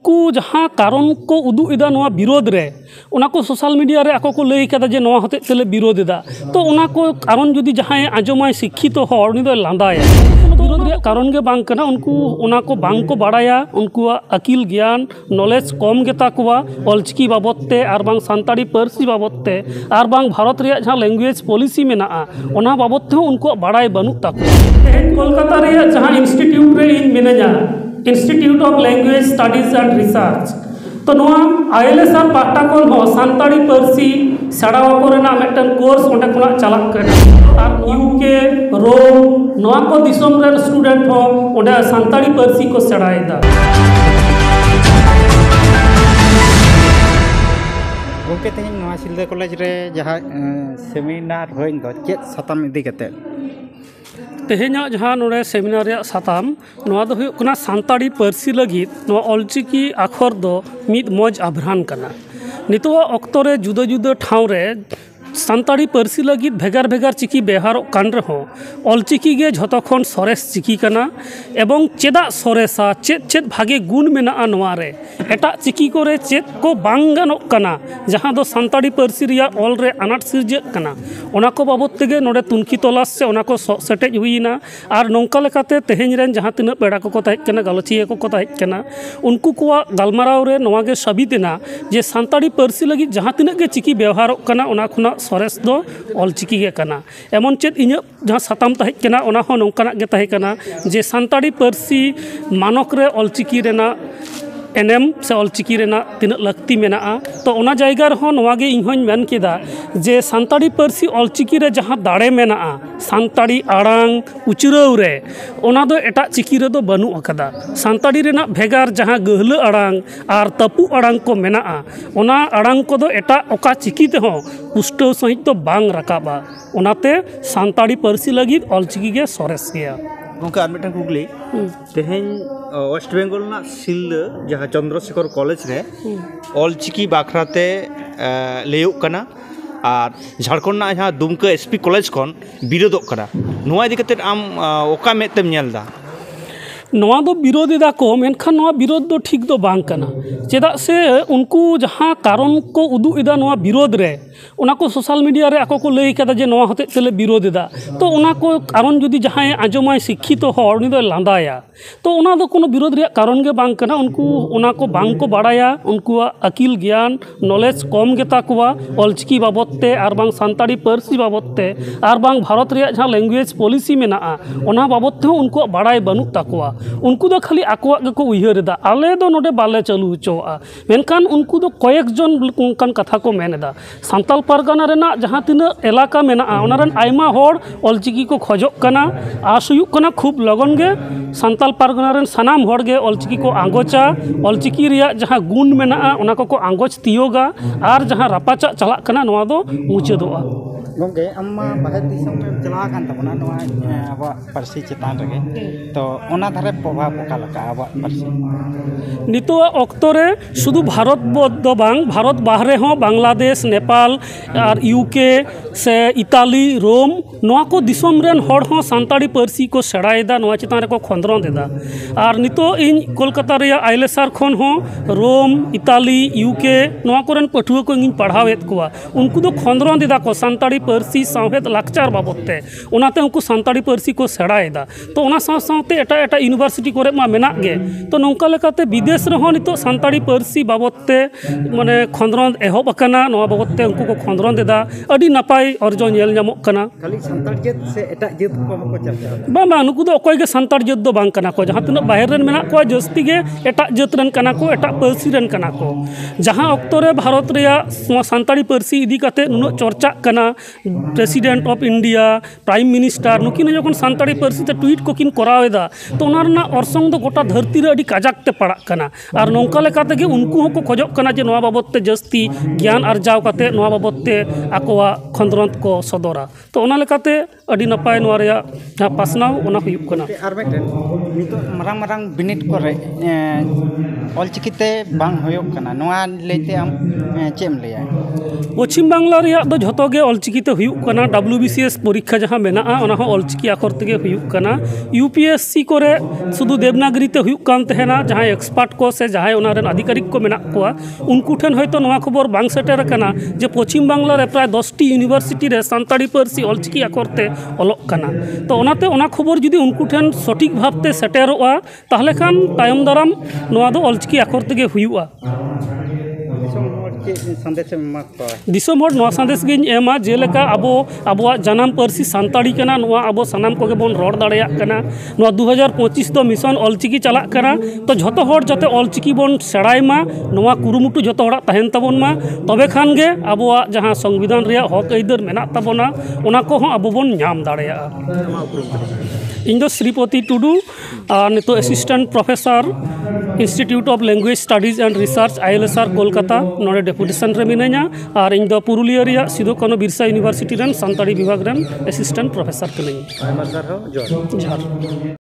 उनको जहाँ कारण को उदुग एदा नवा विरोध रे उना को सोशल मीडिया रे आको को लई कदा जे नवा होते तेले विरोध एदा तो उना को कारण जुदी जहाँ आंजमाय शिक्षित हर उनी दो लांदाया विरोध रे कारण गे बांग कना उनको उना को बांग को बाड़ाया उनको अकिल ज्ञान नॉलेज कम गेता कोवा ऑलचिकी बाबतते आर बांग सान्ताड़ी पार्सी बाबतते आर बांग भारत रे जहाँ लैंग्वेज पॉलिसी मेना उना बाबतते उनको बाड़ाय बानुक ताको कोलकाता रे जहाँ इंस्टीट्यूट रे इन मेनेजा institute of language studies and research तो ILSR पाटा को सान्ताड़ी पार्सी सेड़ावा को रेना मेटन कोर्स ओंडे खुना चलाक करना और UK रोम नवा को दिसोम रे स्टूडेंट हो ओंडे सान्ताड़ी पार्सी को सेड़ाएदा गोके तेज नवा सिलदा कॉलेज रे जहाँ सेमिनार होइन दो चेत साताम इदी कते तेहेना जहाँ नोड़े सेमिनार रे साताम नवा दो हुयुग कना सान्ताड़ी पार्सी लगित नवा ऑलचिकी आखर दो मिद मौज आभरान कना नितो ऑक्तो रे जुदा जुदा ठाव रे सान्ताड़ी पार्सी लगित भेगार भेगार चिकी बेहार कान रहो ऑलचिकी गे झतो खन सरेस चिकी कना एवं चेदा सरेसा चेद चेद भागे गुण मेना नवा रे एटा चिकी को रे चेद को बांग गानोग कना जहाँ दो सान्ताड़ी पार्सी रिया ऑल रे अनाट सिरजक कना ओना को बाबत तेगे नोडे तुनखी तलाश से ओना को सेटेज हुईना आर नोंका लेकाते तेहेñ रेन जहाँ तिना पेड़ा को ताहेज कना गालोचिया को ताहेज कना उनको को गालमाराव रे नवा गे साबितेना जे सान्ताड़ी पार्सी लगित जहाँ तिना गे चिकी व्यवहारोग कना ओना खुना सरेस दो ऑलचिकी गे कना एमन चेद इᱧ जहाँ साताम ताहेज कना ओना हो नोंकानाग गे ताहे कना जे सान्ताड़ी पार्सी मानक रे ऑलचिकी रेना एनएम से ऑलचिकी रेना तिना लक्ति मेना तो ओना जायगा रहो नवा गे इᱧ होñ मेन केदा जे सान्ताड़ी पार्सी ऑलचिकी रे जहाँ दाड़े मेना सान्ताड़ी आड़ांग उचराव रे ओना दो एटा चिकी रे दो बानु अकदा सान्ताड़ी रेना भेगार जहाँ गहला आड़ांग आर तपु आड़ांग को मेना ओना आड़ांग को दो एटा ओका चिकी ते हो पुष्टो सहित तो बांग रकाबा ओनाते सान्ताड़ी पार्सी लगित ऑलचिकी गे सरेस गया गोके आर मिटन कुकली तेहेñ वेस्ट बेंगल ना सिलदा जहाँ चंद्रशेखर कॉलेज रे ऑलचिकी बाखराते लेयोग कना और झारखंड ना जहाँ दुमका SP कॉलेज खन विरोधोग कना नोआ इदी कते आम ओका मेतेम नेलदा नवा दो विरोध एदा को मेनखान नवा विरोध दो ठीक दो बांग कना चेदा से उनको जहाँ कारण को उदुग एदा नवा विरोध रे उना को सोशल मीडिया रे आको को लई कदा जे नवा होते तेले विरोध एदा तो उना को कारण जुदी जहाँ आंजमाय शिक्षित हर उनी दो लांदाया तो उना दो कोनो विरोध रे कारण गे बांग कना उनको उना को बांग को बाड़ाया उनको अकिल ज्ञान नॉलेज कम गेता कोवा ऑलचिकी बाबतते आर बांग सान्ताड़ी पार्सी बाबतते आर बांग भारत रे जहाँ लैंग्वेज पॉलिसी मेना ओना बाबतते उनको बाड़ाय बानुक ताकोवा उनको दो खाली आकोवा गे को उयहर एदा आले दो नोडे बाले चालू होचोआ मेनखान उनको दो कयेक जन उनकान कथा को मेन एदा सान्ताल पारगाना रेना जहाँ तिना एलाका मेना ओना रेन आयमा हर ऑलचिकी को खोजोग कना आस हुयुग कना खूब लगन गे सान्ताल पारगाना रेन सानाम हर गे ऑलचिकी को आंगोचा ऑलचिकी रिया जहाँ गुण मेना ओना को आंगोच तियोगा आर जहाँ रापाचा चला कना नवा दो मुचादोआ गोके अम्मा बाहर दिसों में चला कान तबना नवा अब पार्सी चेतान रगे तो ओना धारे प्रभाव ओका लका अब पार्सी नितो ऑक्तो रे शुधु भारत दो बांग भारत बाहरे हो बांग्लादेश नेपाल और UK से इताली रोम नवा को दिसोम रेन हर हो सान्ताड़ी पार्सी को सेड़ाएदा नवा चितान रे को खंद्रन देदा और नितो इन कोलकाता रे ILSR खन हो रोम इताली UK नवा कोरेन पठुआ को इन पढ़ावेत कोवा उनको दो खंद्रन देदा को सान्ताड़ी पार्सी साहेद लाकचार बाबतते ओनाते उनको सान्ताड़ी पार्सी को सेड़ाएदा तो ओना साथे एटा एटा यूनिवर्सिटी कोरे मा मेनाग गे तो नोंका लेकाते विदेश रे हो नितो सान्ताड़ी पार्सी बाबतते माने खंद्रन एहब अकना नवा बाबतते उनको को खंद्रन देदा अडी नापाय अर्जो नेल नामोग कना खाली सान्ताड़ जेत से एटा जेत को को चर्चा बा नुकु दो अकोय गे सान्ताड़ जेत दो बांग कना को जहाँ तिना बाहर रेन मेना को जस्ती गे एटा जेत रेन कना को एटा पार्सी रेन कना को जहाँ ऑक्तो रे भारत रेया सान्ताड़ी पार्सी इदी काते नुनो चर्चा कना president of India prime minister नुकिन जखन सान्ताड़ी पार्सी ते ट्वीट को किन करावेदा तो ओना रना अर्संग दो गोटा धरती रे अडी काजाक ते पड़ा कना और नोंका लेकाते गे उनको हको खोजोग कना जे नवा बाबतते जस्ती ज्ञान अर्जाव काते नवा बाबतते आकोवा खंद्रंत को सदरा तो ओना लेकाते अडी नपाय नवा रेया जहाँ पासनाव ओना हुयुग कना आर मेटेन नितो मारांग मारांग बिनिट करे ऑलचिकीते बांग होयोग कना नवा लेते आम चेम लेया पश्चिम बांगला रेया दो झतो गे ऑलचिकी ते हुयुग कना WBCS परीक्षा जहाँ मेनाआ ओना हो ऑलचिकी अक्षर तेगे हुयुग कना UPSC कोरे शुधु देवनागरी ते हुयुग कान तहेना जहाँ एक्सपर्ट को से जहाँ ओना रेन अधिकारिक को मेना कोआ उनको ठेन हयतो नोआ खबर बांग सेटेर कना जे पश्चिम बांगला रे प्राय 10टी यूनिवर्सिटी रे सानताड़ी पारसी ऑलचिकी अक्षर ते ऑलोग कना तो ओनाते ओना खबर जुदी उनको ठेन सठिक भावते सेटेरोआ ताहले खान तायम दाराम नोआ दो ऑलचिकी अक्षर तेगे हुयुआ दिसोम हर नोआ संदेश गिन एमा जेलेका अबो जानाम पारसी सानताड़ी कना नोआ अबो सनाम कोगे बोन रोड दाड़ेया कना नोआ 2025 दो मिशन ऑलचिकी चलाक कना तो झतो हर जते ऑलचिकी बोन सेड़ाय मा नोआ कुरुमुटु झतो हड़ा तहेन ताबोन मा तबे खान गे अबोआ जहां संविधान रिया हक आइदार मेना ताबोना ओना को हो अबो बोन नाम दाड़ेया इन दो श्रीपति टुडू नितो assistant professor institute of language studies and research ILSR Kolkata नोडे डेपुटेशन रे मिनाया और इन दो पुरुलिया रिया सिदो कानो बिरसा यूनिवर्सिटी रेन सानताड़ी विभाग rain assistant professor Kanai. George